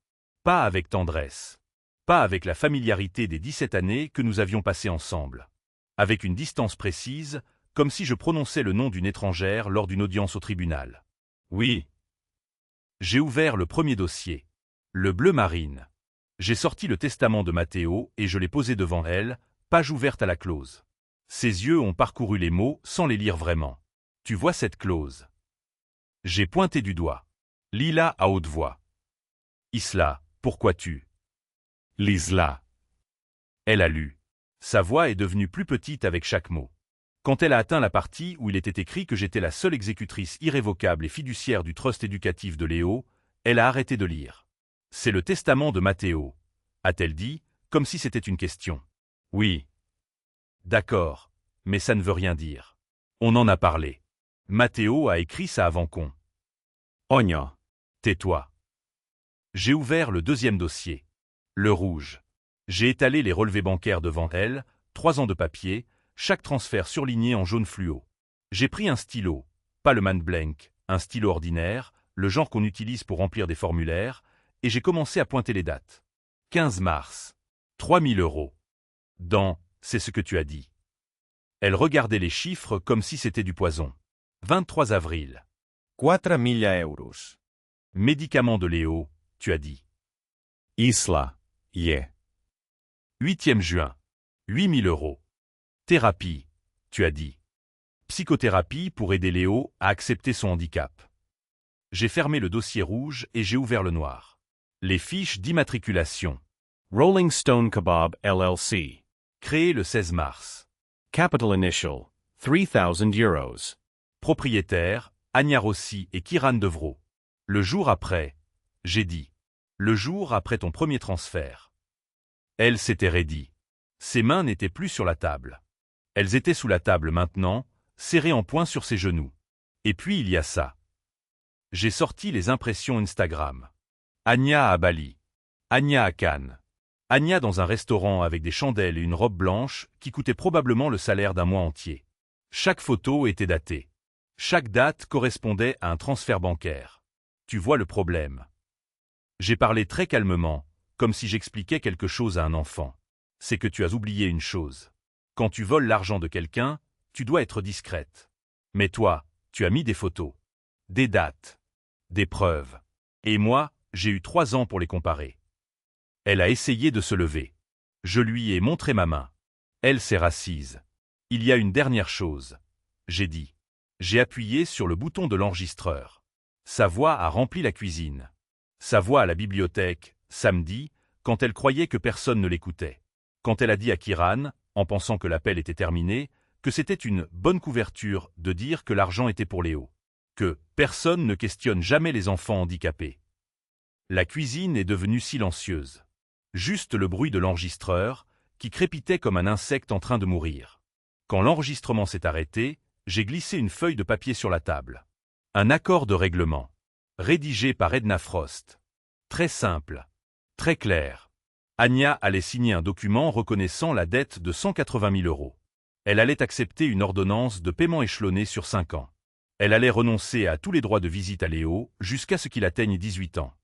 Pas avec tendresse. Pas avec la familiarité des 17 années que nous avions passées ensemble. Avec une distance précise, comme si je prononçais le nom d'une étrangère lors d'une audience au tribunal. Oui. J'ai ouvert le premier dossier. Le bleu marine. J'ai sorti le testament de Matteo et je l'ai posé devant elle, page ouverte à la clause. Ses yeux ont parcouru les mots sans les lire vraiment. Tu vois cette clause? J'ai pointé du doigt. Lis-la à haute voix. Isla, Pourquoi tu? L'isla. Elle a lu. Sa voix est devenue plus petite avec chaque mot. Quand elle a atteint la partie où il était écrit que j'étais la seule exécutrice irrévocable et fiduciaire du trust éducatif de Léo, elle a arrêté de lire. C'est le testament de Matteo, a-t-elle dit, comme si c'était une question. Oui. D'accord, mais ça ne veut rien dire. On en a parlé. Matteo a écrit ça avant qu'on. Ogno. Tais-toi. J'ai ouvert le deuxième dossier. Le rouge. J'ai étalé les relevés bancaires devant elle, 3 ans de papier, chaque transfert surligné en jaune fluo. J'ai pris un stylo, pas le man blank, un stylo ordinaire, le genre qu'on utilise pour remplir des formulaires, et j'ai commencé à pointer les dates. 15 mars. 3 000 €. C'est ce que tu as dit. Elle regardait les chiffres comme si c'était du poison. 23 avril. 4.000 euros. Médicament de Léo, tu as dit. Isla. Yeah. 8e juin. 8 000 €. Thérapie, tu as dit. Psychothérapie pour aider Léo à accepter son handicap. J'ai fermé le dossier rouge et j'ai ouvert le noir. Les fiches d'immatriculation. Rolling Stone Kebab LLC. Créé le 16 mars. Capital Initial. 3,000 euros. Propriétaires, Anya Rossi et Kiran Devro. Le jour après, j'ai dit. Le jour après ton premier transfert. Elle s'était raidie. Ses mains n'étaient plus sur la table. Elles étaient sous la table maintenant, serrées en poing sur ses genoux. Et puis il y a ça. J'ai sorti les impressions Instagram. Anya à Bali. Anya à Cannes. Anya dans un restaurant avec des chandelles et une robe blanche qui coûtait probablement le salaire d'un mois entier. Chaque photo était datée. Chaque date correspondait à un transfert bancaire. Tu vois le problème. J'ai parlé très calmement, comme si j'expliquais quelque chose à un enfant. C'est que tu as oublié une chose. Quand tu voles l'argent de quelqu'un, tu dois être discrète. Mais toi, tu as mis des photos, des dates, des preuves. Et moi, j'ai eu 3 ans pour les comparer. Elle a essayé de se lever. Je lui ai montré ma main. Elle s'est rassise. Il y a une dernière chose. J'ai dit. J'ai appuyé sur le bouton de l'enregistreur. Sa voix a rempli la cuisine. Sa voix à la bibliothèque, samedi, quand elle croyait que personne ne l'écoutait. Quand elle a dit à Kiran, en pensant que l'appel était terminé, que c'était une bonne couverture de dire que l'argent était pour Léo. Que personne ne questionne jamais les enfants handicapés. La cuisine est devenue silencieuse. Juste le bruit de l'enregistreur, qui crépitait comme un insecte en train de mourir. Quand l'enregistrement s'est arrêté, j'ai glissé une feuille de papier sur la table. Un accord de règlement. Rédigé par Edna Frost. Très simple. Très clair. Anya allait signer un document reconnaissant la dette de 180 000 €. Elle allait accepter une ordonnance de paiement échelonnée sur 5 ans. Elle allait renoncer à tous les droits de visite à Léo jusqu'à ce qu'il atteigne 18 ans.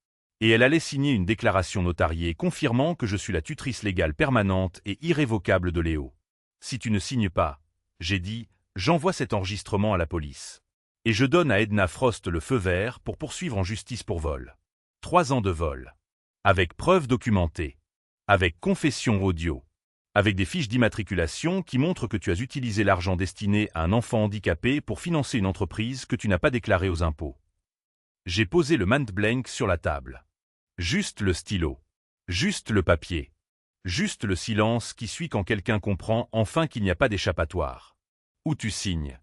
Et elle allait signer une déclaration notariée confirmant que je suis la tutrice légale permanente et irrévocable de Léo. Si tu ne signes pas, j'ai dit, j'envoie cet enregistrement à la police. Et je donne à Edna Frost le feu vert pour poursuivre en justice pour vol. 3 ans de vol. Avec preuves documentées. Avec confession audio. Avec des fiches d'immatriculation qui montrent que tu as utilisé l'argent destiné à un enfant handicapé pour financer une entreprise que tu n'as pas déclarée aux impôts. J'ai posé le man blank sur la table. Juste le stylo. Juste le papier. Juste le silence qui suit quand quelqu'un comprend enfin qu'il n'y a pas d'échappatoire. Où tu signes.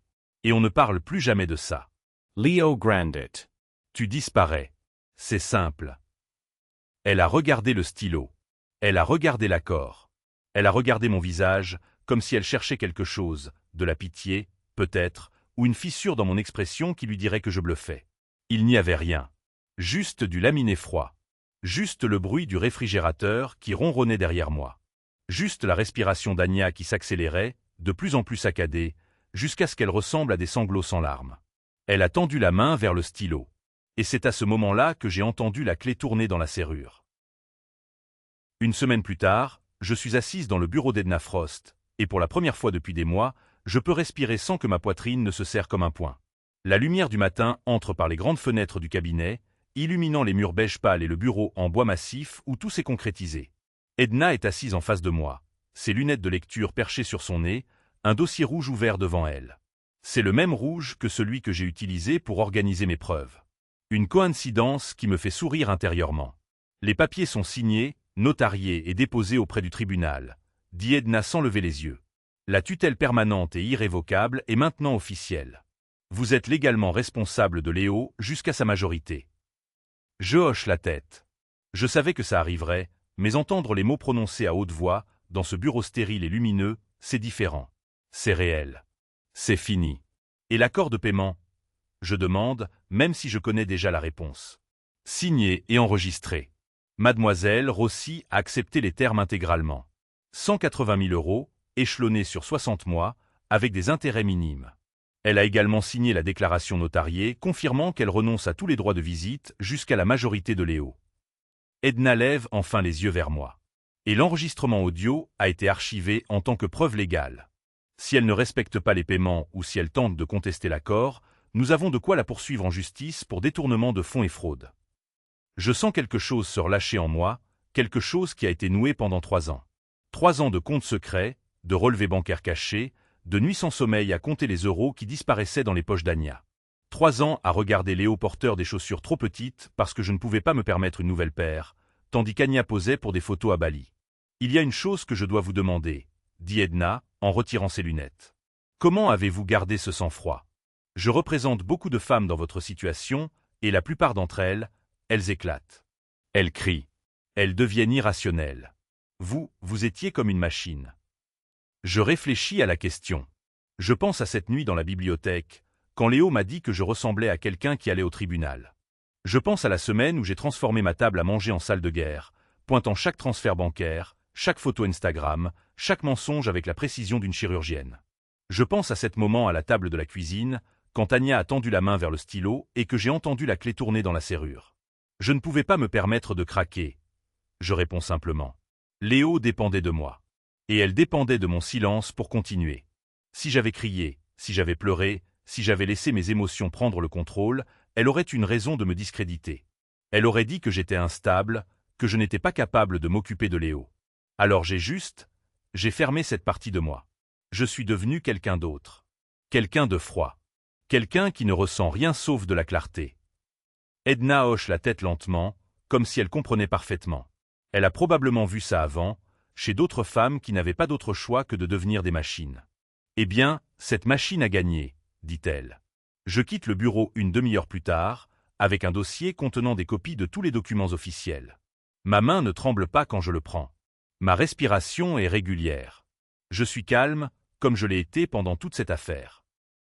Et on ne parle plus jamais de ça. Leo Grandit. Tu disparais. C'est simple. Elle a regardé le stylo. Elle a regardé l'accord. Elle a regardé mon visage, comme si elle cherchait quelque chose, de la pitié, peut-être, ou une fissure dans mon expression qui lui dirait que je bluffais. Il n'y avait rien. Juste du laminé froid. Juste le bruit du réfrigérateur qui ronronnait derrière moi. Juste la respiration d'Anya qui s'accélérait, de plus en plus saccadée, jusqu'à ce qu'elle ressemble à des sanglots sans larmes. Elle a tendu la main vers le stylo. Et c'est à ce moment-là que j'ai entendu la clé tourner dans la serrure. Une semaine plus tard, je suis assise dans le bureau d'Edna Frost, et pour la première fois depuis des mois, je peux respirer sans que ma poitrine ne se serre comme un poing. La lumière du matin entre par les grandes fenêtres du cabinet, illuminant les murs beige pâle et le bureau en bois massif où tout s'est concrétisé. Edna est assise en face de moi, ses lunettes de lecture perchées sur son nez, un dossier rouge ouvert devant elle. C'est le même rouge que celui que j'ai utilisé pour organiser mes preuves. Une coïncidence qui me fait sourire intérieurement. Les papiers sont signés, notariés et déposés auprès du tribunal, dit Edna sans lever les yeux. La tutelle permanente et irrévocable est maintenant officielle. Vous êtes légalement responsable de Léo jusqu'à sa majorité. Je hoche la tête. Je savais que ça arriverait, mais entendre les mots prononcés à haute voix, dans ce bureau stérile et lumineux, c'est différent. C'est réel. C'est fini. Et l'accord de paiement? Je demande, même si je connais déjà la réponse. Signé et enregistré. Mademoiselle Rossi a accepté les termes intégralement. 180 000 €, échelonnés sur 60 mois, avec des intérêts minimes. Elle a également signé la déclaration notariée, confirmant qu'elle renonce à tous les droits de visite jusqu'à la majorité de Léo. Edna lève enfin les yeux vers moi. Et l'enregistrement audio a été archivé en tant que preuve légale. Si elle ne respecte pas les paiements ou si elle tente de contester l'accord, nous avons de quoi la poursuivre en justice pour détournement de fonds et fraude. Je sens quelque chose se relâcher en moi, quelque chose qui a été noué pendant 3 ans. 3 ans de comptes secrets, de relevés bancaires cachés, de nuits sans sommeil à compter les euros qui disparaissaient dans les poches d'Anya. 3 ans à regarder Léo porteur des chaussures trop petites parce que je ne pouvais pas me permettre une nouvelle paire, tandis qu'Anya posait pour des photos à Bali. Il y a une chose que je dois vous demander, dit Edna, en retirant ses lunettes. Comment avez-vous gardé ce sang-froid? Je représente beaucoup de femmes dans votre situation, et la plupart d'entre elles, elles éclatent. Elles crient. Elles deviennent irrationnelles. Vous étiez comme une machine. Je réfléchis à la question. Je pense à cette nuit dans la bibliothèque, quand Léo m'a dit que je ressemblais à quelqu'un qui allait au tribunal. Je pense à la semaine où j'ai transformé ma table à manger en salle de guerre, pointant chaque transfert bancaire, chaque photo Instagram, chaque mensonge avec la précision d'une chirurgienne. Je pense à cet moment à la table de la cuisine, quand Anya a tendu la main vers le stylo et que j'ai entendu la clé tourner dans la serrure. Je ne pouvais pas me permettre de craquer. Je réponds simplement. Léo dépendait de moi. Et elle dépendait de mon silence pour continuer. Si j'avais crié, si j'avais pleuré, si j'avais laissé mes émotions prendre le contrôle, elle aurait une raison de me discréditer. Elle aurait dit que j'étais instable, que je n'étais pas capable de m'occuper de Léo. Alors j'ai fermé cette partie de moi. Je suis devenu quelqu'un d'autre. Quelqu'un de froid. Quelqu'un qui ne ressent rien sauf de la clarté. Edna hoche la tête lentement, comme si elle comprenait parfaitement. Elle a probablement vu ça avant, chez d'autres femmes qui n'avaient pas d'autre choix que de devenir des machines. Eh bien, cette machine a gagné, dit-elle. Je quitte le bureau une demi-heure plus tard, avec un dossier contenant des copies de tous les documents officiels. Ma main ne tremble pas quand je le prends. Ma respiration est régulière. Je suis calme, comme je l'ai été pendant toute cette affaire.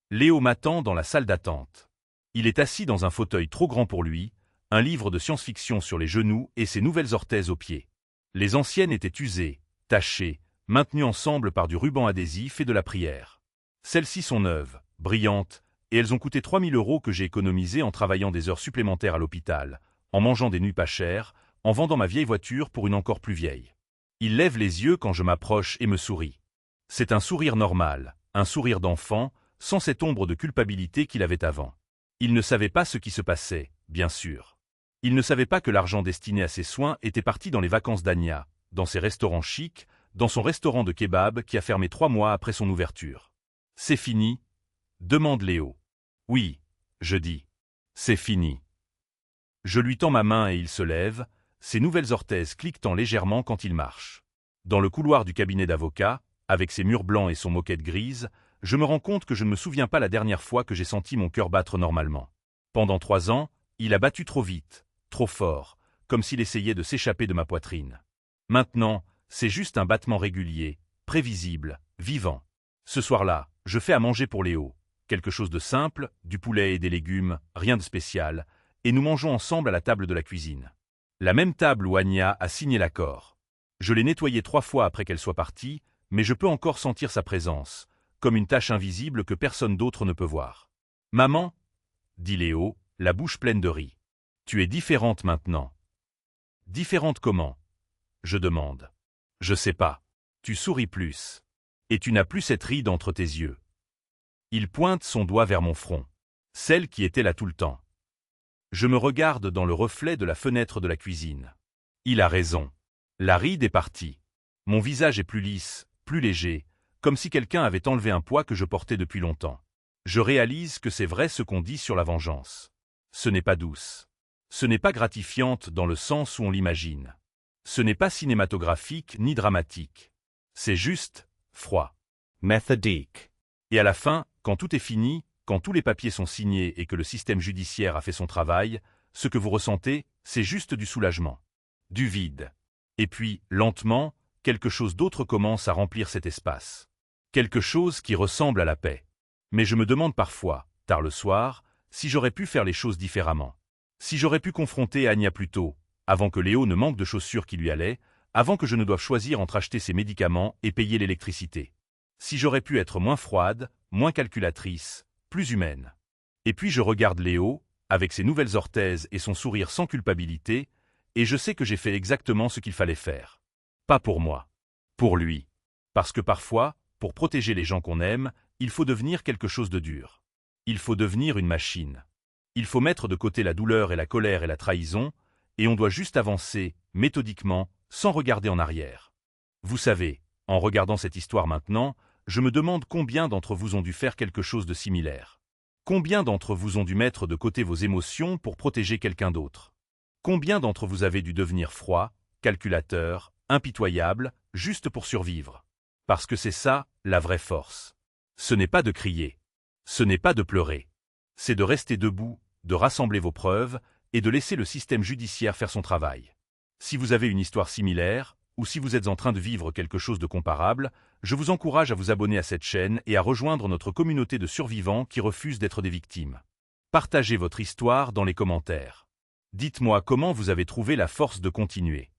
Léo m'attend dans la salle d'attente. Il est assis dans un fauteuil trop grand pour lui, un livre de science-fiction sur les genoux et ses nouvelles orthèses aux pieds. Les anciennes étaient usées, tachées, maintenues ensemble par du ruban adhésif et de la prière. Celles-ci sont neuves, brillantes, et elles ont coûté 3 000 € que j'ai économisés en travaillant des heures supplémentaires à l'hôpital, en mangeant des nuits pas chères, en vendant ma vieille voiture pour une encore plus vieille. Il lève les yeux quand je m'approche et me sourit. C'est un sourire normal, un sourire d'enfant, sans cette ombre de culpabilité qu'il avait avant. Il ne savait pas ce qui se passait, bien sûr. Il ne savait pas que l'argent destiné à ses soins était parti dans les vacances d'Anya, dans ses restaurants chics, dans son restaurant de kebab qui a fermé 3 mois après son ouverture. « C'est fini ?» demande Léo. « Oui, » je dis. « C'est fini. » Je lui tends ma main et il se lève, ses nouvelles orthèses cliquetant légèrement quand il marche. Dans le couloir du cabinet d'avocat, avec ses murs blancs et son moquette grise, je me rends compte que je ne me souviens pas la dernière fois que j'ai senti mon cœur battre normalement. Pendant 3 ans, il a battu trop vite, trop fort, comme s'il essayait de s'échapper de ma poitrine. Maintenant, c'est juste un battement régulier, prévisible, vivant. Ce soir-là, je fais à manger pour Léo. Quelque chose de simple, du poulet et des légumes, rien de spécial, et nous mangeons ensemble à la table de la cuisine. La même table où Anya a signé l'accord. Je l'ai nettoyée 3 fois après qu'elle soit partie, mais je peux encore sentir sa présence, comme une tache invisible que personne d'autre ne peut voir. « Maman » dit Léo, la bouche pleine de riz. « Tu es différente maintenant. » « Différente comment ?» je demande. « Je sais pas. Tu souris plus. Et tu n'as plus cette ride entre tes yeux. » Il pointe son doigt vers mon front. Celle qui était là tout le temps. Je me regarde dans le reflet de la fenêtre de la cuisine. Il a raison. La ride est partie. Mon visage est plus lisse, plus léger, comme si quelqu'un avait enlevé un poids que je portais depuis longtemps. Je réalise que c'est vrai ce qu'on dit sur la vengeance. Ce n'est pas douce. Ce n'est pas gratifiante dans le sens où on l'imagine. Ce n'est pas cinématographique ni dramatique. C'est juste froid. Methodique. Et à la fin, quand tout est fini, quand tous les papiers sont signés et que le système judiciaire a fait son travail, ce que vous ressentez, c'est juste du soulagement. Du vide. Et puis, lentement, quelque chose d'autre commence à remplir cet espace. Quelque chose qui ressemble à la paix. Mais je me demande parfois, tard le soir, si j'aurais pu faire les choses différemment. Si j'aurais pu confronter Anya plus tôt, avant que Léo ne manque de chaussures qui lui allaient, avant que je ne doive choisir entre acheter ses médicaments et payer l'électricité. Si j'aurais pu être moins froide, moins calculatrice, plus humaine. Et puis je regarde Léo, avec ses nouvelles orthèses et son sourire sans culpabilité, et je sais que j'ai fait exactement ce qu'il fallait faire. Pas pour moi. Pour lui. Parce que parfois, pour protéger les gens qu'on aime, il faut devenir quelque chose de dur. Il faut devenir une machine. Il faut mettre de côté la douleur et la colère et la trahison, et on doit juste avancer, méthodiquement, sans regarder en arrière. Vous savez, en regardant cette histoire maintenant, je me demande combien d'entre vous ont dû faire quelque chose de similaire. Combien d'entre vous ont dû mettre de côté vos émotions pour protéger quelqu'un d'autre? Combien d'entre vous avez dû devenir froid, calculateur, impitoyable, juste pour survivre? Parce que c'est ça, la vraie force. Ce n'est pas de crier. Ce n'est pas de pleurer. C'est de rester debout, de rassembler vos preuves et de laisser le système judiciaire faire son travail. Si vous avez une histoire similaire, ou si vous êtes en train de vivre quelque chose de comparable, je vous encourage à vous abonner à cette chaîne et à rejoindre notre communauté de survivants qui refusent d'être des victimes. Partagez votre histoire dans les commentaires. Dites-moi comment vous avez trouvé la force de continuer.